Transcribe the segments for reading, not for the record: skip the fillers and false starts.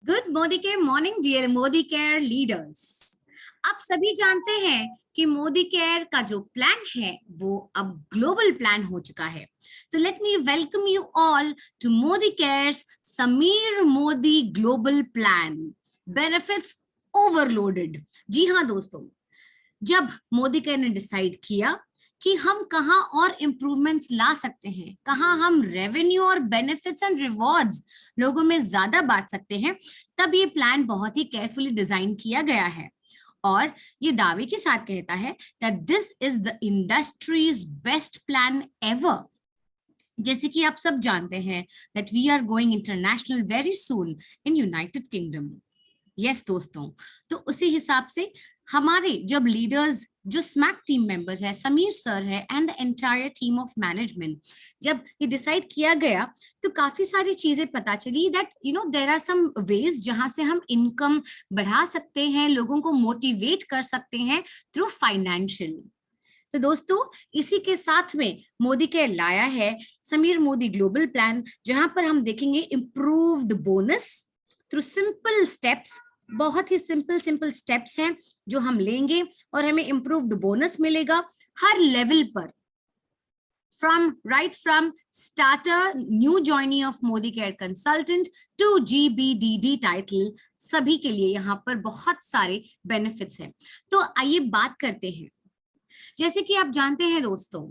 Good Modi care morning dear Modi care leaders. आप सभी जानते हैं कि मोदी केयर का जो प्लान है वो अब ग्लोबल प्लान हो चुका है। तो let me welcome you all to Modi cares Sameer Modi global plan benefits overloaded. जी हाँ दोस्तों, जब मोदी केयर ने डिसाइड किया कि हम कहाँ और इम्प्रूवमेंट्स ला सकते हैं, कहाँ हम रेवेन्यू और बेनिफिट्स एंड रिवॉर्ड्स लोगों में ज्यादा बांट सकते हैं, तब ये प्लान बहुत ही केयरफुली डिजाइन किया गया है और ये दावे के साथ कहता है that this is the industry's best plan ever. जैसे कि आप सब जानते हैं that we are going international very soon in United Kingdom. Yes दोस्तों, तो उसी हिसाब से हमारे जब लीडर्स जो स्मैक टीम मेंबर्स है, समीर सर है and the entire team of management, जब ये डिसाइड किया गया तो काफी सारी चीजें पता चली that there are some ways जहां से हम इनकम बढ़ा सकते हैं, लोगों को मोटिवेट कर सकते हैं थ्रू फाइनेंशियल। तो दोस्तों, इसी के साथ में मोदी के लाया है समीर मोदी ग्लोबल प्लान, जहां पर हम देखेंगे improved bonus through simple steps. बहुत ही सिंपल स्टेप्स हैं जो हम लेंगे और हमें इम्प्रूव्ड बोनस मिलेगा हर लेवल पर, from starter new joinee of Modi care consultant to GBDD title, सभी के लिए यहाँ पर बहुत सारे बेनिफिट्स हैं। तो आइए बात करते हैं। जैसे कि आप जानते हैं दोस्तों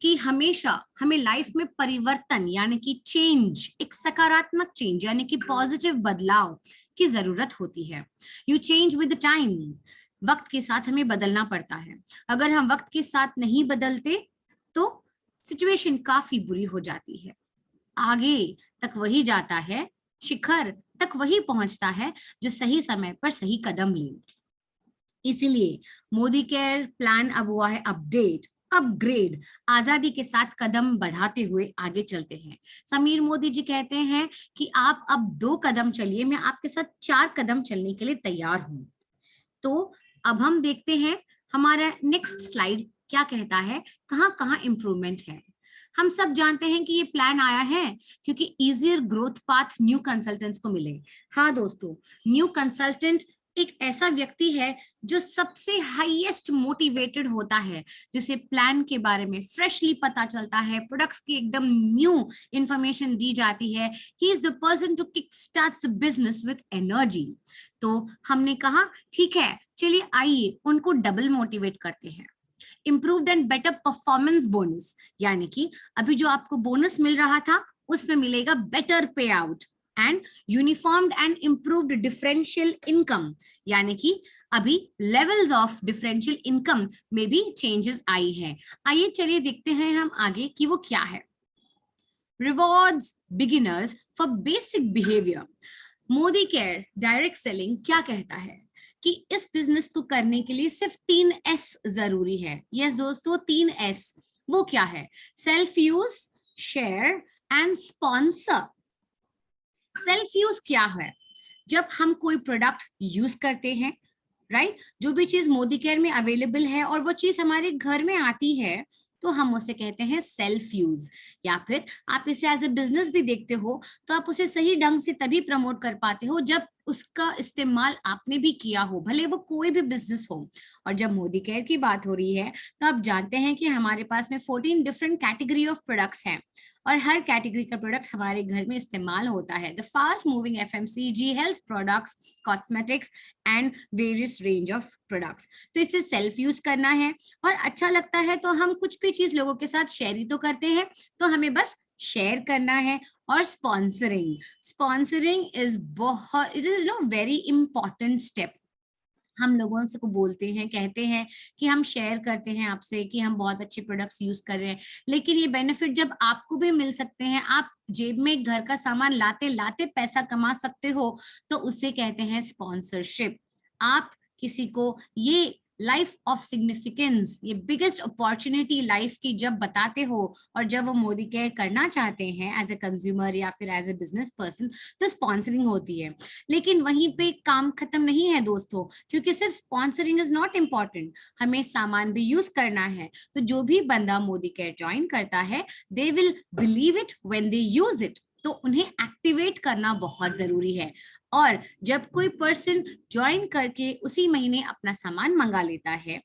कि हमेशा हमें लाइफ में परिवर्तन यानी कि चेंज, एक सकारात्मक चेंज यानी कि पॉजिटिव बदलाव की जरूरत होती है। यू चेंज विद टाइम, वक्त के साथ हमें बदलना पड़ता है। अगर हम वक्त के साथ नहीं बदलते तो सिचुएशन काफी बुरी हो जाती है। आगे तक वही जाता है, शिखर तक वही पहुंचता है जो सही समय पर सही कदम ले। इसीलिए मोदी केयर प्लान अब हुआ है अपग्रेड, आजादी के साथ कदम बढ़ाते हुए आगे चलते हैं। समीर मोदी जी कहते हैं कि आप अब 2 कदम चलिए, मैं आपके साथ 4 कदम चलने के लिए तैयार हूं। तो अब हम देखते हैं हमारा नेक्स्ट स्लाइड क्या कहता है, कहाँ कहाँ इंप्रूवमेंट है। हम सब जानते हैं कि ये प्लान आया है क्योंकि easier growth path new consultants को मिले। हाँ दोस्तों, न्यू कंसल्टेंट एक ऐसा व्यक्ति है जो सबसे हाईएस्ट मोटिवेटेड होता है, जिसे प्लान के बारे में फ्रेशली पता चलता है, प्रोडक्ट्स की एकदम न्यू इंफॉर्मेशन दी जाती है। He is the person to kick start the business with energy. तो हमने कहा ठीक है, चलिए आइए उनको डबल मोटिवेट करते हैं। Improved and better performance bonus, यानी कि अभी जो आपको बोनस मिल रहा था उसमें मिलेगा बेटर पे out. And uniformed and improved differential income, यानी कि अभी लेवल्स ऑफ डिफरेंशियल इनकम में भी चेंजेस आई है। आइए चलिए देखते हैं हम आगे कि वो क्या है। Rewards beginners for basic behaviour. Modi care direct selling क्या कहता है कि इस बिजनेस को करने के लिए सिर्फ 3 S जरूरी है। यस दोस्तों, 3 S। वो क्या है? Self use, share and sponsor. Self use क्या है? जब हम कोई प्रोडक्ट यूज करते हैं, राइट, जो भी चीज मोदी केयर में अवेलेबल है और वो चीज हमारे घर में आती है तो हम उसे कहते हैं सेल्फ यूज। या फिर आप इसे एज ए बिजनेस भी देखते हो तो आप उसे सही ढंग से तभी प्रमोट कर पाते हो जब उसका इस्तेमाल आपने भी किया हो, भले वो कोई भी बिजनेस हो। और जब मोदी केयर की बात हो रही है तो आप जानते हैं कि हमारे पास में 14 डिफरेंट कैटेगरी ऑफ प्रोडक्ट्स हैं और हर कैटेगरी का प्रोडक्ट हमारे घर में इस्तेमाल होता है। The fast moving FMCG, health products, cosmetics and various range of products. तो इसे सेल्फ यूज करना है और अच्छा लगता है तो हम कुछ भी चीज लोगों के साथ शेयर ही तो करते हैं, तो हमें बस शेयर करना है। और स्पॉन्सरिंग इज बहुत, it is very important step. हम लोगों से को बोलते हैं, कहते हैं कि हम शेयर करते हैं आपसे कि हम बहुत अच्छे प्रोडक्ट्स यूज कर रहे हैं, लेकिन ये बेनिफिट जब आपको भी मिल सकते हैं, आप जेब में घर का सामान लाते लाते पैसा कमा सकते हो, तो उसे कहते हैं स्पॉन्सरशिप। आप किसी को ये लाइफ ऑफ सिग्निफिकेंस, ये बिगेस्ट अपॉर्चुनिटी लाइफ की जब बताते हो और जब वो मोदी केयर करना चाहते हैं एज ए कंज्यूमर या फिर एज ए बिजनेस पर्सन, तो स्पॉन्सरिंग होती है। लेकिन वहीं पे काम खत्म नहीं है दोस्तों, क्योंकि सिर्फ स्पॉन्सरिंग इज नॉट इम्पॉर्टेंट, हमें सामान भी यूज करना है। तो जो भी बंदा मोदी केयर ज्वाइन करता है, they will believe it when they use it, तो उन्हें एक्टिवेट करना बहुत जरूरी है। और जब कोई पर्सन ज्वाइन करके उसी महीने अपना सामान मंगा लेता है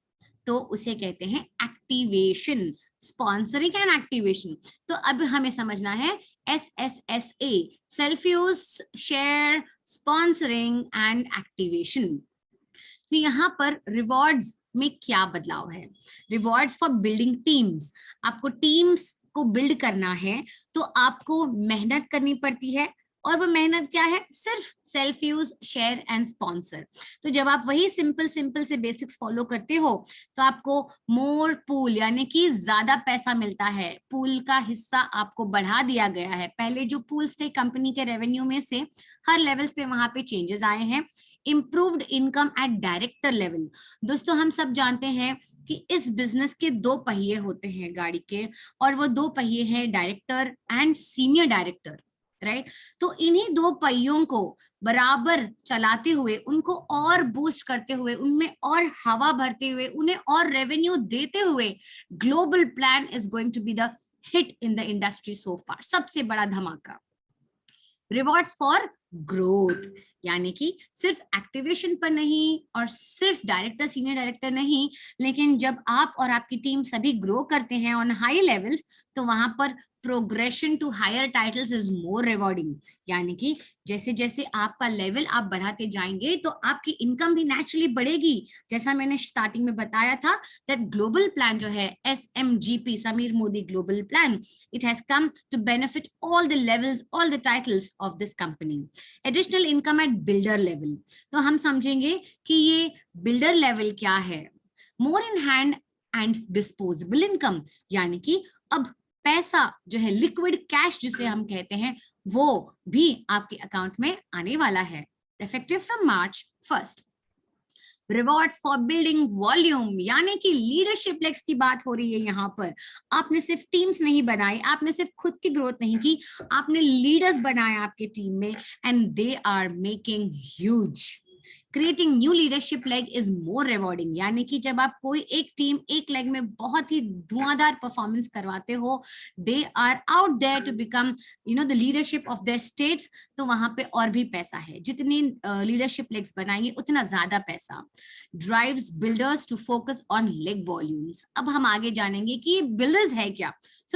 तो उसे कहते हैं एक्टिवेशन, स्पॉन्सरिंग एंड एक्टिवेशन। तो अब हमें समझना है SSSA, self use, share, sponsoring and activation. तो यहाँ पर रिवॉर्ड्स में क्या बदलाव है? रिवॉर्ड्स फॉर बिल्डिंग टीम्स, आपको टीम्स को बिल्ड करना है तो आपको मेहनत करनी पड़ती है, और वो मेहनत क्या है? सिर्फ self use, share and sponsor. तो जब आप वही सिंपल से बेसिक्स फॉलो करते हो तो आपको मोर पूल यानी कि ज्यादा पैसा मिलता है, पूल का हिस्सा आपको बढ़ा दिया गया है। पहले जो पूल्स थे कंपनी के रेवेन्यू में से हर लेवल्स पे वहां पे चेंजेस आए हैं। Improved income eight director level. दोस्तों हम सब जानते हैं कि इस बिजनेस के दो पहिए होते हैं गाड़ी के, और वो दो पहिए हैं director and senior director, right? तो इन्हीं दो पहियों को बराबर चलाते हुए, उनको और बूस्ट करते हुए, उनमें और हवा भरते हुए, उन्हें और रेवेन्यू देते हुए global plan is going to be the hit in the industry so far, सबसे बड़ा धमाका। रिवॉर्ड्स फॉर ग्रोथ, यानी कि सिर्फ एक्टिवेशन पर नहीं और सिर्फ डायरेक्टर सीनियर डायरेक्टर नहीं, लेकिन जब आप और आपकी टीम सभी ग्रो करते हैं ऑन हाई लेवल्स तो वहां पर progression to higher titles is more rewarding. यानी कि जैसे जैसे आपका लेवल आप बढ़ाते जाएंगे तो आपकी इनकम भी नेचुरली बढ़ेगी। जैसा मैंने स्टार्टिंग में बताया था दैट ग्लोबल प्लान जो है SMGP, Sameer Modi global plan, it has come to benefit all the levels, all the titles of this company. Additional income at builder level, तो हम समझेंगे कि ये builder level क्या है। More in hand and disposable income, यानी कि अब पैसा जो है लिक्विड कैश जिसे हम कहते हैं वो भी आपके अकाउंट में आने वाला है, effective from March 1st। Rewards for building volume, यानी कि लीडरशिप लेग्स की बात हो रही है यहाँ पर। आपने सिर्फ टीम्स नहीं बनाई, आपने सिर्फ खुद की ग्रोथ नहीं की, आपने लीडर्स बनाए आपके टीम में, and they are making huge. Creating new leadership leg is more rewarding, यानी कि जब आप कोई एक टीम एक लेग में बहुत ही धुआंधार परफॉर्मेंस करवाते हो, they are out there to become the leadership of their states, तो वहां पे और भी पैसा है। जितनी लीडरशिप लेग्स बनाएंगे उतना ज्यादा पैसा। Drives builders to focus on leg volumes. अब हम आगे जानेंगे कि बिल्डर्स है क्या।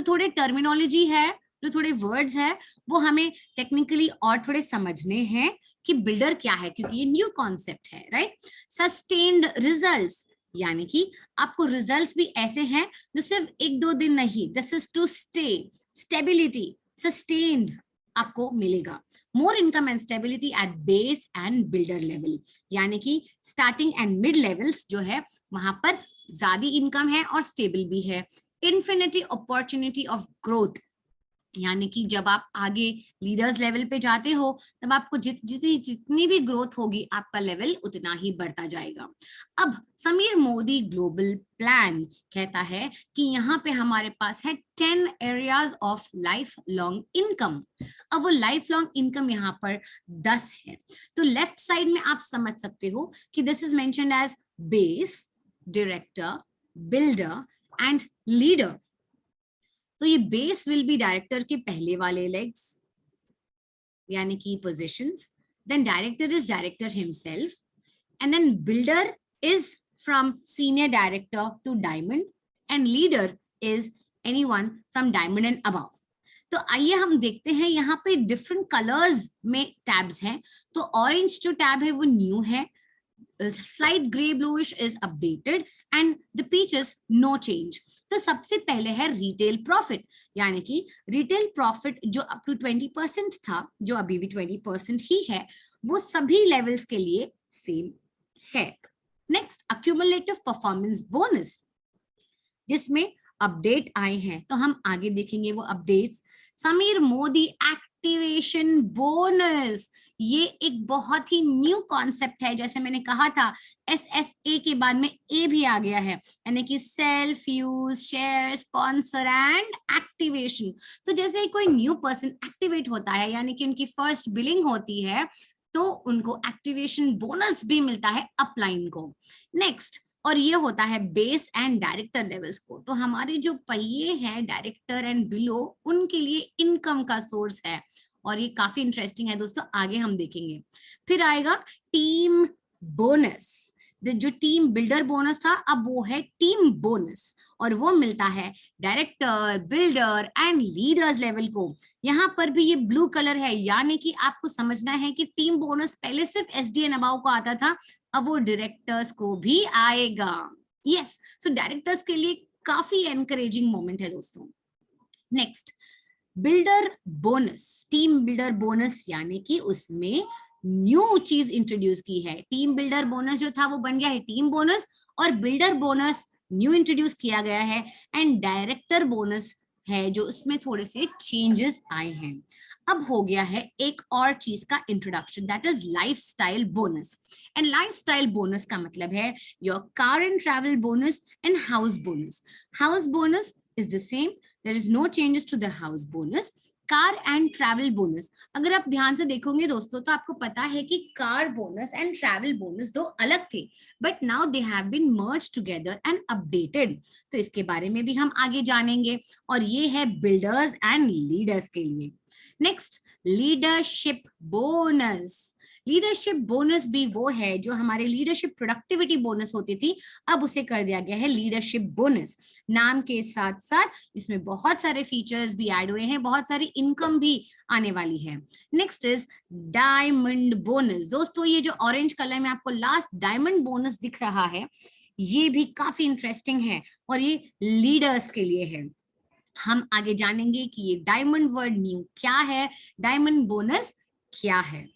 थोड़े टर्मिनोलॉजी है, जो थोड़े वर्ड्स है वो हमें टेक्निकली और थोड़े समझने हैं कि बिल्डर क्या है, क्योंकि ये न्यू कॉन्सेप्ट है, राइट? सस्टेन्ड रिजल्ट्स, यानी कि आपको रिजल्ट्स भी ऐसे हैं जो सिर्फ एक दो दिन नहीं, this is to stay, stability, sustained आपको मिलेगा। More income and stability at base and builder level, यानी कि स्टार्टिंग एंड मिड लेवल्स जो है वहां पर ज्यादा इनकम है और स्टेबल भी है। इन्फिनिटी अपॉर्चुनिटी ऑफ ग्रोथ, यानी कि जब आप आगे लीडर्स लेवल पे जाते हो तब आपको जितनी भी ग्रोथ होगी आपका लेवल उतना ही बढ़ता जाएगा। अब समीर मोदी ग्लोबल प्लान कहता है कि यहाँ पे हमारे पास है 10 areas of life long income. अब वो लाइफ लॉन्ग इनकम यहाँ पर 10 है। तो लेफ्ट साइड में आप समझ सकते हो कि this is mentioned as base, director, builder and leader. तो ये बेस विल बी डायरेक्टर के पहले वाले लेग्स यानी कि positions, then director is director himself, and then builder is from senior director to diamond, and leader is anyone from diamond and above. तो आइए हम देखते हैं यहाँ पे डिफरेंट कलर्स में टैब्स हैं। तो ऑरेंज जो टैब है वो न्यू है, slight grey bluish is updated, and the peach is no change. तो सबसे पहले है रिटेल प्रॉफिट, यानी कि रिटेल प्रॉफिट जो अप टू 20% था, जो अभी भी 20% ही है, वो सभी लेवल्स के लिए सेम है। नेक्स्ट, अक्यूमुलेटिव परफॉर्मेंस बोनस, जिसमें अपडेट आए हैं, तो हम आगे देखेंगे वो updates. Sameer Modi activation bonus, ये एक बहुत ही न्यू कॉन्सेप्ट है। जैसे मैंने कहा था SSA के बाद में A भी आ गया है, यानी कि self use, share, sponsor and activation. तो जैसे कोई न्यू पर्सन एक्टिवेट होता है यानी कि उनकी फर्स्ट बिलिंग होती है तो उनको एक्टिवेशन बोनस भी मिलता है अपलाइन को। नेक्स्ट, और ये होता है बेस एंड डायरेक्टर लेवल्स को। तो हमारे जो पहिए हैं डायरेक्टर एंड बिलो, उनके लिए इनकम का सोर्स है, और ये काफी इंटरेस्टिंग है दोस्तों, आगे हम देखेंगे। फिर आएगा टीम बोनस। जो टीम बिल्डर बोनस था अब वो है टीम बोनस, और वो मिलता है director, builder and leaders level को। यहाँ पर भी ये ब्लू कलर है, यानी कि आपको समझना है कि टीम बोनस पहले सिर्फ एसडी एंड अबाव को आता था, अब वो डायरेक्टर्स को भी आएगा। यस, सो डायरेक्टर्स के लिए काफी एनकरेजिंग मोमेंट है दोस्तों। Next, builder bonus, team builder bonus, यानी कि उसमें न्यू चीज इंट्रोड्यूस की है। टीम बिल्डर बोनस जो था वो बन गया है टीम बोनस, और बिल्डर बोनस न्यू इंट्रोड्यूस किया गया है, एंड डायरेक्टर बोनस है जो उसमें थोड़े से चेंजेस आए हैं। अब हो गया है एक और चीज का introduction, that is lifestyle bonus. And lifestyle bonus का मतलब है your car and travel bonus and house bonus. House bonus is the same, there is no changes to the house bonus. Car and travel bonus, अगर आप ध्यान से देखोगे दोस्तों तो आपको पता है कि car bonus and travel bonus दो अलग थे, but now they have been merge together and updated. तो इसके बारे में भी हम आगे जानेंगे, और ये है बिल्डर्स एंड लीडर्स के लिए। Next, leadership bonus. Leadership bonus भी वो है जो हमारे लीडरशिप प्रोडक्टिविटी बोनस होती थी, अब उसे कर दिया गया है लीडरशिप बोनस। नाम के साथ साथ इसमें बहुत सारे फीचर्स भी ऐड हुए हैं, बहुत सारी इनकम भी आने वाली है। Next is diamond bonus. दोस्तों ये जो ऑरेंज कलर में आपको लास्ट डायमंड बोनस दिख रहा है, ये भी काफी इंटरेस्टिंग है, और ये लीडर्स के लिए है। हम आगे जानेंगे कि ये डायमंड वर्ड न्यू क्या है, डायमंड बोनस क्या है।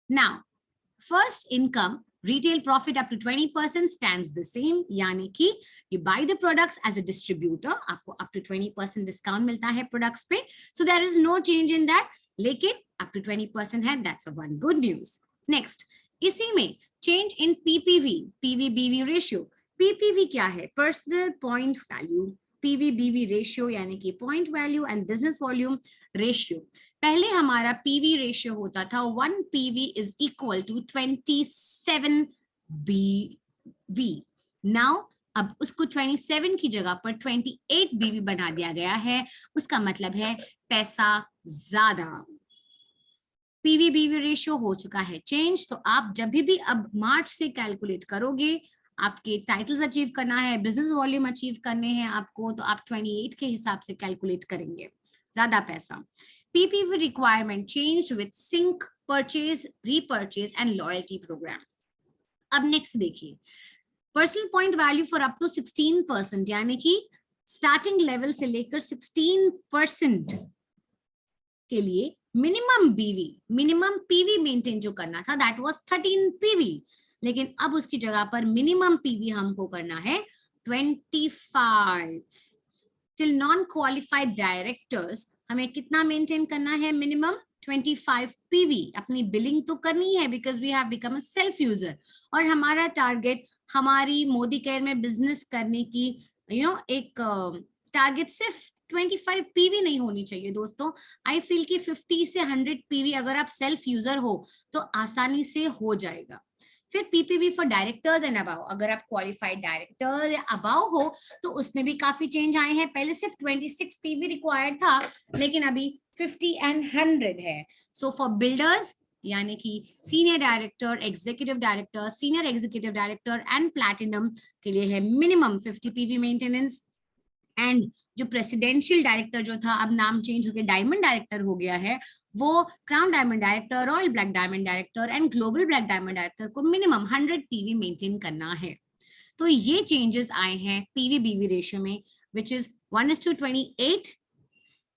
Now, first income, retail profit up to 20% stands the same, यानी कि you buy the products as a distributor, आपको up to 20% डिस्काउंट मिलता है प्रोडक्ट्स पे, so there is no change in that, लेकिन up to 20% है, that's a one good news. Next, इसी में change in PPV, PV-BV ratio. PPV क्या है? Personal point value. PV-BV ratio यानी कि point value and business volume ratio. पहले हमारा पीवी रेशियो होता था 1 PV is equal to 27 BV. Now अब उसको 27 की जगह पर 28 BV बना दिया गया है, उसका मतलब है पैसा ज्यादा। पीवी बीवी रेशियो हो चुका है चेंज, तो आप जब भी अब मार्च से कैलकुलेट करोगे, आपके टाइटल्स अचीव करना है, बिजनेस वॉल्यूम अचीव करने हैं आपको, तो आप 28 के हिसाब से कैलकुलेट करेंगे, ज्यादा पैसा। PPV requirement changed with sync, purchase, repurchase and loyalty program. अब नेक्स्ट देखिए, personal point value for up to 16%, यानी कि स्टार्टिंग लेवल से लेकर 16% के लिए मिनिमम पीवी मेंटेन जो करना था दैट वाज 13 PV, लेकिन अब उसकी जगह पर मिनिमम पीवी हमको करना है 25। टिल नॉन क्वालिफाइड डायरेक्टर्स हमें कितना मेंटेन करना है? Minimum 25 PV। अपनी बिलिंग तो करनी है because we have become a self user, और हमारा टारगेट हमारी मोदी केयर में बिजनेस करने की एक टारगेट सिर्फ 25 PV नहीं होनी चाहिए दोस्तों। आई फील कि 50 से 100 PV अगर आप सेल्फ यूजर हो तो आसानी से हो जाएगा। फिर PPV for directors and above, अगर आप क्वालिफाइड डायरेक्टर या अबाव हो तो उसमें भी काफी चेंज आए हैं। पहले सिर्फ 26 PV रिक्वायर्ड था, लेकिन अभी 50 एंड 100 है। सो फॉर बिल्डर्स यानी कि senior director, executive director, senior executive director and platinum के लिए है मिनिमम 50 PV मेंटेनेंस। एंड जो प्रेसिडेंशियल डायरेक्टर जो था अब नाम चेंज होकर डायमंड डायरेक्टर हो गया है, वो crown diamond director, royal black diamond director and global black diamond director को मिनिमम 100 PV मेंटेन करना है। तो ये चेंजेस आए हैं पीवी बीवी रेशियो में, which is 1:28,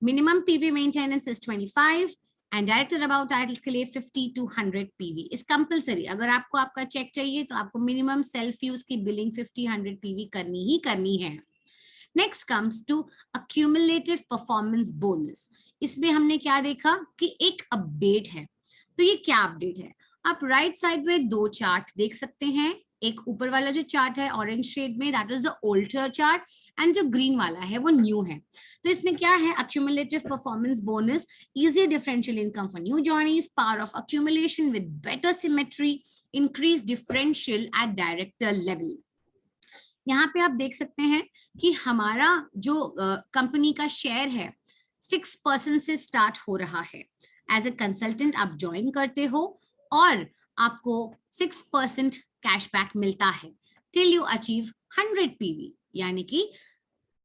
minimum PV maintenance is 25 and director about titles के लिए 50 to 100 PV इज कंपलसरी। अगर आपको आपका चेक चाहिए तो आपको मिनिमम सेल्फ यूज की बिलिंग 50-100 PV करनी ही करनी है। Next comes to accumulative performance bonus. इसमें हमने क्या देखा कि एक अपडेट है। तो ये क्या अपडेट है? आप राइट साइड में दो चार्ट देख सकते हैं। एक ऊपर वाला जो चार्ट है ऑरेंज शेड में, that is the older chart, and जो ग्रीन वाला है वो न्यू है। तो इसमें क्या है? Accumulative performance bonus, easy differential income for new joinees, power of accumulation with better symmetry, increase differential at director level. यहाँ पे आप देख सकते हैं कि हमारा जो कंपनी का शेयर है 6% से स्टार्ट हो रहा है। एज ए कंसल्टेंट आप ज्वाइन करते हो और आपको 6% कैशबैक मिलता है टिल यू अचीव 100 पीवी, यानी कि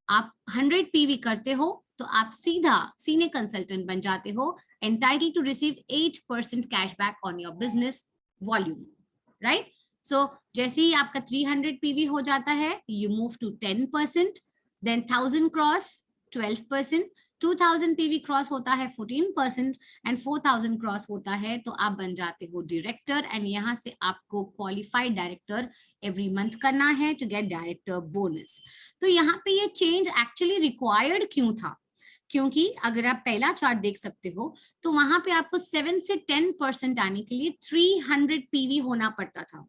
आप 100 पीवी करते हो तो आप सीधा सीनियर कंसल्टेंट बन जाते हो, entitle to receive 8% cashback on your business volume, right. So जैसे ही आपका 300 पीवी हो जाता है, you move to 10%, then 1000 cross 12%, 2000 PV cross होता है 14% एंड 4000 क्रॉस होता है तो आप बन जाते हो डायरेक्टर, एंड यहाँ से आपको क्वालिफाइड डायरेक्टर एवरी मंथ करना है टू गेट डायरेक्टर बोनस। तो यहाँ पे ये चेंज एक्चुअली रिक्वायर्ड क्यों था? क्योंकि अगर आप पहला चार्ट देख सकते हो तो वहां पे आपको 7 से 10% आने के लिए 300 पीवी होना पड़ता था,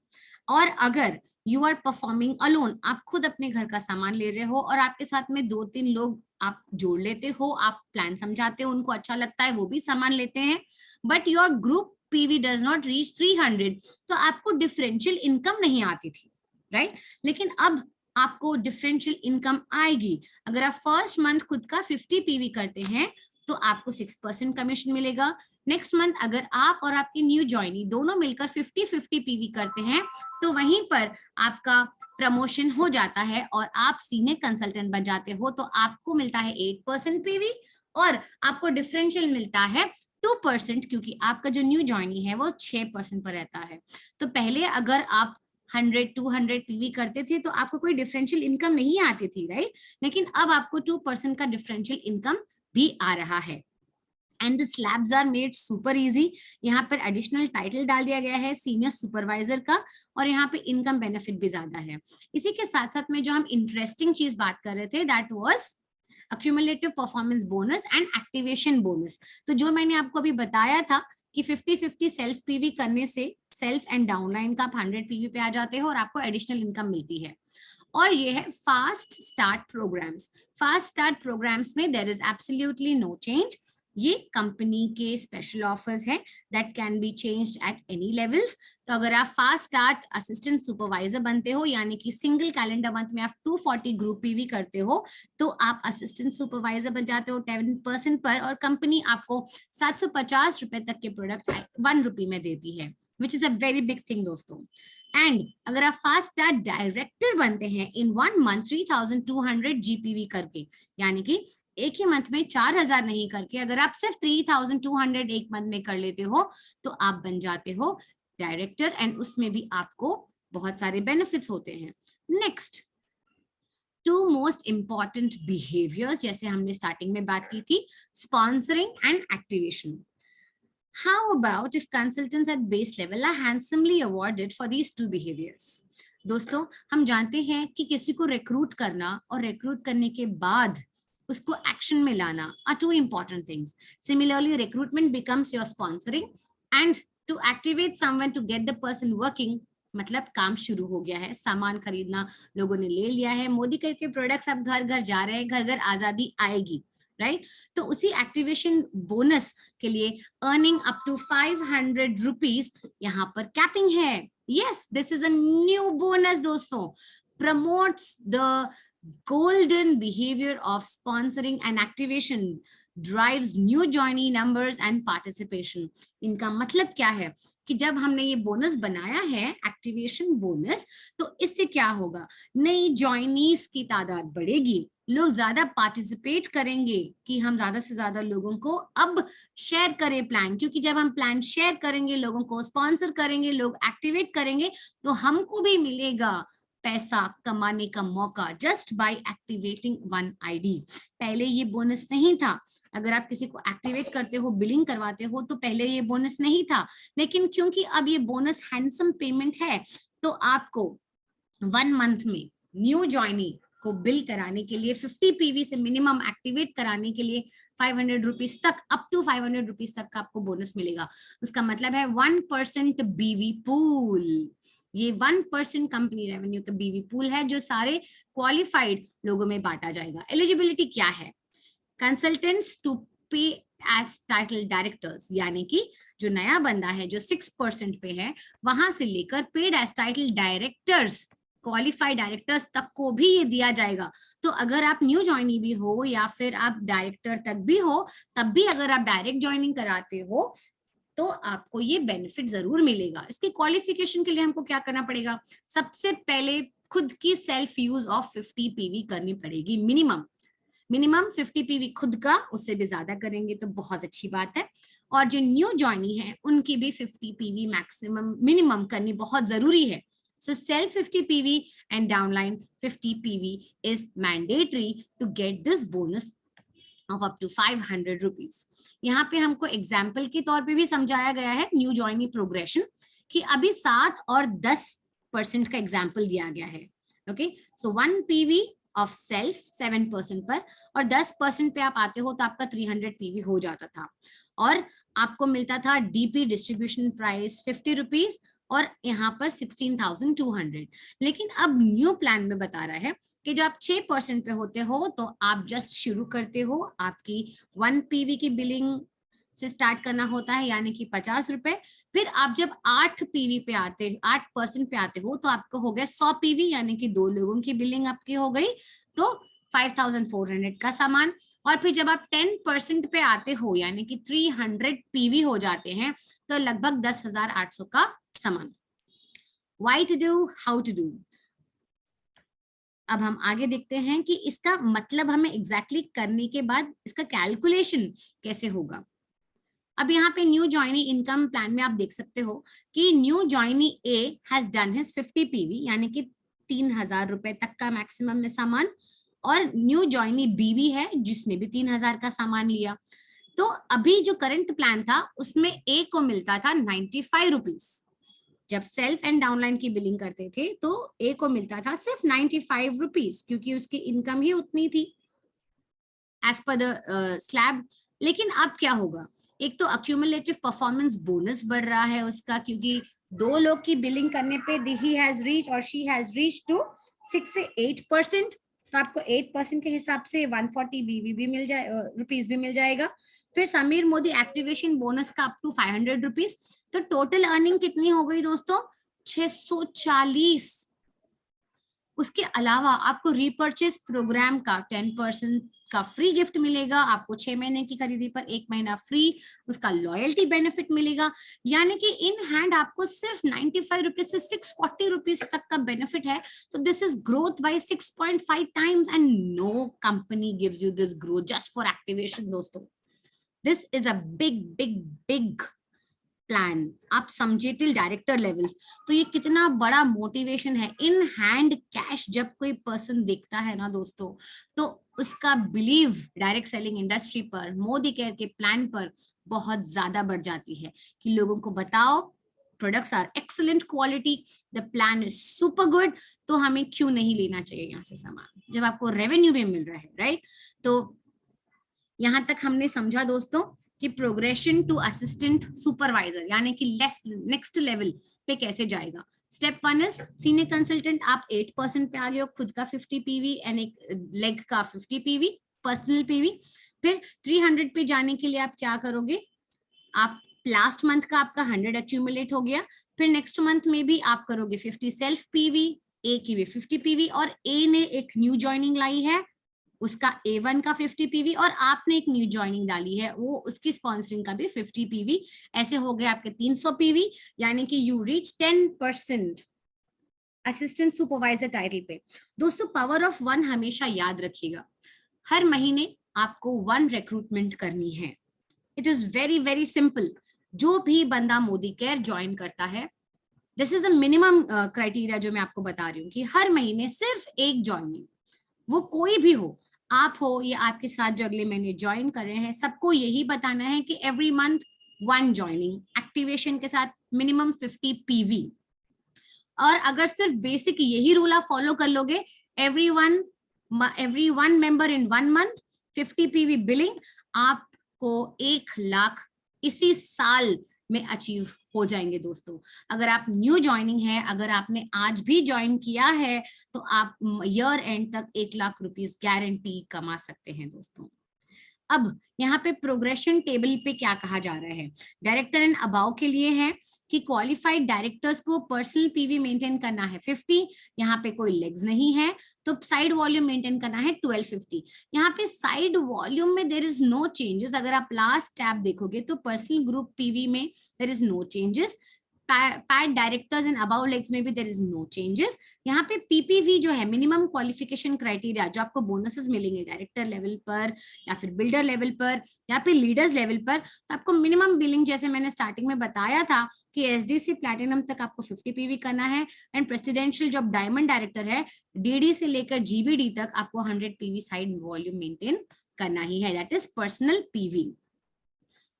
और अगर यू आर परफॉर्मिंग अलोन, आप खुद अपने घर का सामान ले रहे हो और आपके साथ में 2-3 लोग आप जोड़ लेते हो, आप प्लान समझाते हो, उनको अच्छा लगता है, वो भी सामान लेते हैं, but your group PV does not reach 300, तो आपको डिफरेंशियल इनकम नहीं आती थी, राइट। लेकिन अब आपको डिफरेंशियल इनकम आएगी। अगर आप फर्स्ट मंथ खुद का 50 पीवी करते हैं तो आपको 6% कमीशन मिलेगा। नेक्स्ट मंथ अगर आप और आपकी न्यू ज्वाइनी दोनों मिलकर 50-50 पीवी करते हैं तो वहीं पर आपका प्रमोशन हो जाता है और आप सीनियर कंसल्टेंट बन जाते हो, तो आपको मिलता है 8% पीवी और आपको डिफरेंशियल मिलता है 2%, क्योंकि आपका जो न्यू ज्वाइनी है वो 6% पर रहता है। तो पहले अगर आप 100-200 पीवी करते थे तो आपको कोई डिफरेंशियल इनकम नहीं आती थी, राइट। लेकिन अब आपको 2% का डिफरेंशियल इनकम भी आ रहा है। And the slabs are made super easy. यहाँ पर एडिशनल टाइटल डाल दिया गया है सीनियर सुपरवाइजर का, और यहाँ पे इनकम बेनिफिट भी ज्यादा है। इसी के साथ साथ में जो हम इंटरेस्टिंग चीज बात कर रहे थे, that was accumulative performance bonus and activation bonus. तो जो मैंने आपको अभी बताया था कि 50-50 सेल्फ पीवी करने से सेल्फ एंड डाउनलाइन का आप 100 पीवी पे आ जाते हो और आपको एडिशनल इनकम मिलती है। और ये है fast start programs. Fast start programs में there is absolutely no change. ये कंपनी के स्पेशल ऑफर्स हैं that can be changed at any levels. तो अगर आप फास्ट स्टार्ट असिस्टेंट सुपरवाइजर बनते हो, यानी कि सिंगल कैलेंडर मंथ में आप 240 ग्रुप पीवी करते हो, तो आप असिस्टेंट सुपरवाइजर बन जाते हो 10% पर, और कंपनी आपको 750 रुपए तक के प्रोडक्ट 1 रुपए में देती है, which is a very big thing दोस्तों। एंड अगर आप फास्ट स्टार्ट डायरेक्टर बनते हैं इन 1 मंथ 3200 जीपीवी करके, यानी कि एक ही मंथ में 4000 नहीं करके अगर आप सिर्फ 3200 एक मंथ में कर लेते हो तो आप बन जाते हो डायरेक्टर, एंड उसमें भी आपको बहुत सारे बेनिफिट्स होते हैं। नेक्स्ट, 2 मोस्ट इंपॉर्टेंट बिहेवियर्स, जैसे हमने स्टार्टिंग में बात की थी, sponsoring and activation. How about if consultants at base level are handsomely awarded for these 2 behaviors? दोस्तों, हम जानते हैं कि किसी को रिक्रूट करना और रिक्रूट करने के बाद उसको एक्शन में लाना are 2 important things. Similarly, recruitment becomes your sponsoring, and to activate someone to get the person working, मतलब काम शुरू हो गया है, सामान खरीदना लोगों ने ले लिया है, मोदी केयर के प्रोडक्ट्स अब घर घर जा रहे हैं, घर घर आजादी आएगी, राइट। तो उसी एक्टिवेशन बोनस के लिए अर्निंग अप टू 500 रुपीज यहाँ पर कैपिंग है। Yes, this is a new bonus दोस्तों, promotes the golden behavior of sponsoring and activation, drives new joinee numbers and participation. इनका मतलब क्या है कि जब हमने ये बोनस बनाया है एक्टिवेशन बोनस, तो इससे क्या होगा, नई ज्वाइनीज की तादाद बढ़ेगी, लोग ज्यादा पार्टिसिपेट करेंगे कि हम ज्यादा से ज्यादा लोगों को अब शेयर करें प्लान, क्योंकि जब हम प्लान शेयर करेंगे, लोगों को स्पॉन्सर करेंगे, लोग एक्टिवेट करेंगे, तो हमको भी मिलेगा पैसा कमाने का मौका जस्ट बाय एक्टिवेटिंग 1 आईडी। पहले ये बोनस नहीं था, अगर आप किसी को एक्टिवेट करते हो, बिलिंग करवाते हो, तो पहले ये बोनस नहीं था, लेकिन क्योंकि अब ये बोनस हैंडसम पेमेंट है, तो आपको 1 मंथ में न्यू ज्वाइनी को बिल कराने के लिए 50 पीवी से मिनिमम एक्टिवेट कराने के लिए 500 रुपीज तक, अप टू 500 रुपीज तक का आपको बोनस मिलेगा। उसका मतलब है 1% बीवी पूल। ये 1% कंपनी रेवेन्यू का बीवी पूल है जो सारे क्वालिफाइड लोगों में बांटा जाएगा। एलिजिबिलिटी क्या है, कंसल्टेंट्स टू पे एज टाइटल डायरेक्टर्स, यानी कि जो नया बंदा है जो 6% पे है, वहां से लेकर paid as title directors qualified directors तक को भी ये दिया जाएगा। तो अगर आप न्यू ज्वाइनी भी हो या फिर आप डायरेक्टर तक भी हो, तब भी अगर आप डायरेक्ट ज्वाइनिंग कराते हो तो आपको ये बेनिफिट जरूर मिलेगा। इसकी क्वालिफिकेशन के लिए हमको क्या करना पड़ेगा, सबसे पहले खुद की सेल्फ यूज ऑफ 50 पीवी करनी पड़ेगी, मिनिमम 50 पीवी खुद का, उससे भी ज्यादा करेंगे तो बहुत अच्छी बात है। और जो न्यू ज्वाइनी है उनकी भी 50 पीवी मैक्सिमम मिनिमम करनी बहुत जरूरी है। So self 50 PV and downline 50 PV is mandatory to get this bonus of up to 500 rupees. यहाँ पे हमको एग्जाम्पल के तौर पे भी समझाया गया है न्यू ज्वाइनी प्रोग्रेशन कि अभी 7 और 10% का एग्जाम्पल दिया गया है। Okay, so 1 PV of self 7% पर और 10% पे आप आते हो तो आपका 300 PV हो जाता था और आपको मिलता था डीपी डिस्ट्रीब्यूशन प्राइस 50 रुपीज और यहाँ पर 16,200। लेकिन अब न्यू प्लान में बता रहा है कि जब आप 6% पे होते हो तो आप जस्ट शुरू करते हो, आपकी 1 PV की बिलिंग से स्टार्ट करना होता है यानी कि 50 रुपए। फिर आप जब 8 PV पे आते 8% पे आते हो तो आपको हो गया 100 PV यानी कि 2 लोगों की बिलिंग आपकी हो गई तो 5,400 का सामान। और फिर जब आप 10% पे आते हो यानी कि 300 PV हो जाते हैं तो लगभग 10,800 का सामान। Why to do, how to do? अब हम आगे देखते हैं कि इसका मतलब हमें एग्जैक्टली करने के बाद इसका कैलकुलेशन कैसे होगा। अब यहाँ पे न्यू ज्वाइनी इनकम प्लान में आप देख सकते हो कि new joinee A has done his 50 PV यानी कि 3,000 रुपए तक का मैक्सिमम में सामान, और न्यू ज्वाइनी बी भी है जिसने भी 3,000 का सामान लिया। तो अभी जो करंट प्लान था उसमें ए को मिलता था 95 रुपीज। जब सेल्फ एंड डाउनलाइन की बिलिंग करते थे तो ए को मिलता था सिर्फ 95 रुपीज क्योंकि उसकी इनकम ही उतनी थी एज पर द स्लैब। लेकिन अब क्या होगा, एक तो अक्यूमुलेटिव परफॉर्मेंस बोनस बढ़ रहा है उसका क्योंकि 2 लोग की बिलिंग करने पे ही हैज रीच और शी हैज रीच टू 6 से 8%, तो आपको 8% के हिसाब से 140 बीवी भी मिल जाए रुपीज भी मिल जाएगा। फिर समीर मोदी एक्टिवेशन बोनस का अप टू 500 रुपीज, तो टोटल अर्निंग कितनी हो गई दोस्तों, 640। उसके अलावा आपको रीपर्चेस प्रोग्राम का 10% का फ्री गिफ्ट मिलेगा, आपको 6 महीने की खरीदी पर 1 महीना फ्री उसका लॉयल्टी बेनिफिट मिलेगा, यानी कि इन हैंड आपको सिर्फ 95 रुपीज से 640 रुपीज तक का बेनिफिट है। तो this is growth by 6.5 times and no company gives you this growth just for activation दोस्तों। This is a big big big plan, आप समझे टिल डायरेक्टर लेवल्स। तो ये कितना बड़ा मोटिवेशन है, इन हैंड कैश जब कोई पर्सन देखता है ना दोस्तों तो उसका बिलीव डायरेक्ट सेलिंग इंडस्ट्री पर, मोदी केयर के प्लान पर बहुत ज्यादा बढ़ जाती है कि लोगों को बताओ products are excellent quality, the plan is super good, तो हमें क्यों नहीं लेना चाहिए यहाँ से सामान जब आपको रेवेन्यू भी मिल रहा है, राइट। तो यहां तक हमने समझा दोस्तों कि प्रोग्रेशन टू असिस्टेंट सुपरवाइजर यानी कि नेक्स्ट लेवल पे कैसे जाएगा। स्टेप 1 इज सीनियर कंसल्टेंट, आप 8% पे आ गए हो, खुद का 50 PV एंड एक लेग का 50 PV पर्सनल PV। फिर 300 पे जाने के लिए आप क्या करोगे, आप लास्ट मंथ का आपका 100 एक्यूमुलेट हो गया, फिर नेक्स्ट मंथ में भी आप करोगे 50 सेल्फ PV, ए की भी 50 PV, और ए ने एक न्यू ज्वाइनिंग लाई है उसका A1 का 50 PV और आपने एक न्यू ज्वाइनिंग डाली है वो उसकी स्पॉन्सरिंग का भी 50 PV, ऐसे हो गए आपके 300 PV, यानी कि you reach 10% assistant supervisor title पे। दोस्तों पावर ऑफ 1 हमेशा याद रखिएगा, हर महीने आपको 1 रिक्रूटमेंट करनी है। It is very very simple, जो भी बंदा मोदी केयर ज्वाइन करता है, this is the minimum criteria जो मैं आपको बता रही हूँ कि हर महीने सिर्फ एक ज्वाइनिंग, वो कोई भी हो, आप हो या आपके साथ जो अगले महीने ज्वाइन कर रहे हैं, सबको यही बताना है कि एवरी मंथ 1 ज्वाइनिंग एक्टिवेशन के साथ मिनिमम 50 PV। और अगर सिर्फ बेसिक यही रूल आप फॉलो कर लोगे, every one member in 1 month 50 PV billing, आपको 1 लाख इसी साल में अचीव हो जाएंगे दोस्तों। अगर आप न्यू ज्वाइनिंग है, अगर आपने आज भी ज्वाइन किया है तो आप ईयर एंड तक 1 लाख रुपीस गारंटी कमा सकते हैं दोस्तों। अब यहाँ पे प्रोग्रेशन टेबल पे क्या कहा जा रहा है, डायरेक्टर एंड अबाव के लिए है कि क्वालिफाइड डायरेक्टर्स को पर्सनल पीवी मेंटेन करना है 50, यहाँ पे कोई लेग्स नहीं है तो साइड वॉल्यूम मेंटेन करना है 1250। यहाँ पे साइड वॉल्यूम में देर इज नो चेंजेस, अगर आप लास्ट टैब देखोगे तो पर्सनल ग्रुप पीवी में there is no changes, paid directors and above legs में भी देर इज नो चेंजेस। यहाँ पे पीपीवी जो है मिनिमम क्वालिफिकेशन क्राइटेरिया, जो आपको बोनसेस मिलेंगे डायरेक्टर लेवल पर या फिर बिल्डर लेवल पर या फिर लीडर्स लेवल पर, तो आपको मिनिमम बिलिंग जैसे मैंने स्टार्टिंग में बताया था कि एसडीसी प्लैटिनम तक आपको 50 पीवी करना है, एंड प्रेसिडेंशियल जो डायमंड डायरेक्टर है डीडी से लेकर जीबीडी तक आपको 100 पीवी साइड वॉल्यूम मेंटेन करना ही है, that is personal PV.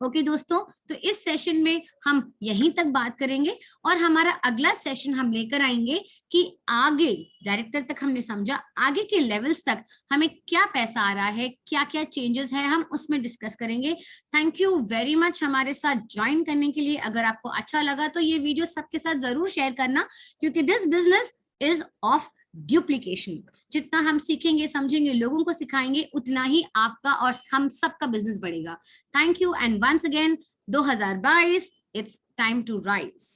Okay दोस्तों, तो इस सेशन में हम यहीं तक बात करेंगे और हमारा अगला सेशन हम लेकर आएंगे कि आगे डायरेक्टर तक हमने समझा, आगे के लेवल्स तक हमें क्या पैसा आ रहा है, क्या क्या चेंजेस है, हम उसमें डिस्कस करेंगे। थैंक यू वेरी मच हमारे साथ ज्वाइन करने के लिए। अगर आपको अच्छा लगा तो ये वीडियो सबके साथ जरूर शेयर करना, क्योंकि this business is of duplication. जितना हम सीखेंगे समझेंगे लोगों को सिखाएंगे उतना ही आपका और हम सबका बिजनेस बढ़ेगा। Thank you and once again 2022 it's time to rise.